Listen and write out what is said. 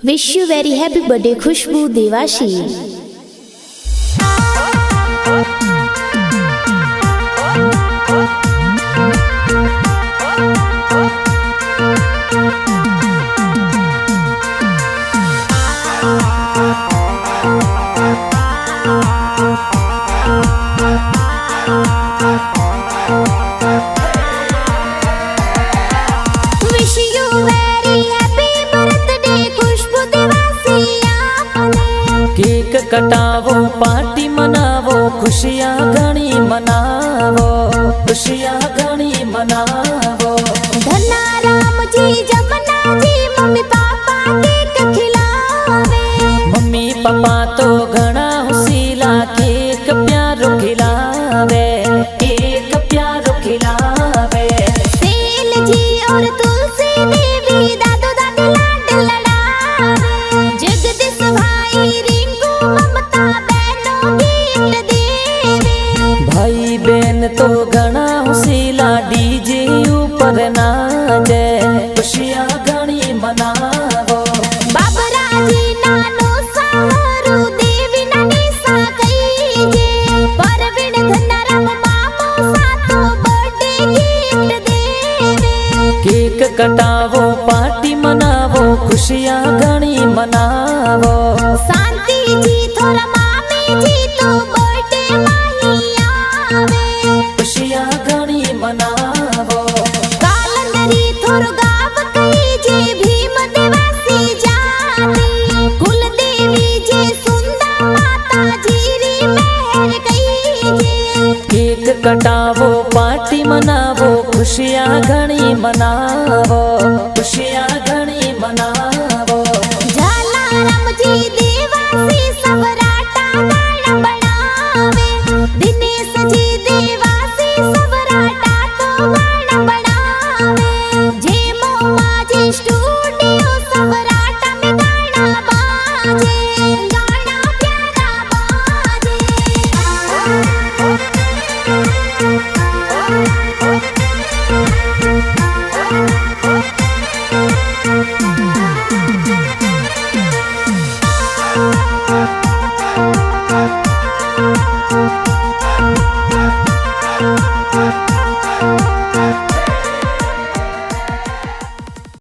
Wish you very happy birthday, Khushbu Devashi. Wish you very happy birthday, Khushbu Devashi. Cake कटावो, party मनावो, खुशियाँ घणी मनावो, खुशियाँ घणी मनावो। धन्ना Ram ji Jamuna ji mummy papa cake खिलावे। मम्मी पापा तो घणा हुसीला, केक प्यारो खिलावे, केक प्यारो खिलावे। सेल जी और तुलसी देवी दादो दादी लाड लड़ावे। जगदीश भाई रिंकू ममता बहनों गीत देवे। भाई बहन तो घणा हुसीला, डीजे ऊपर नाचे, खुशियाँ घणी मनावो। बाबरा जी नानो सारू देवी नानी सा कईजे। परवीन धन्नाराम मामो सातो बर्थडे गीत देवे। केक कटावो, पार्टी मनावो, खुशियाँ घणी मनावो। शांति जी थोड़ा मामी जी तो बर्थडे माही आवे। खुशियाँ घणी मनावो। कालंदरी थोरो गाव कईजे, भीम देवासी जाती। कुल देवी जे सुंदर माता जीरी मेहर कईजे। केक कटावो, पार्टी मनावो, खुशियाँ घणी मनावो, खुशियाँ घणी मनावो। झालाराम जी देवासी सबराटा गाना बनावे। दिनेश जी देवासी सबराटा तो गाना बनावे। जेमो माजी स्टूडियो सबराटा में गाना बाजे, गाना प्यारा बाजे।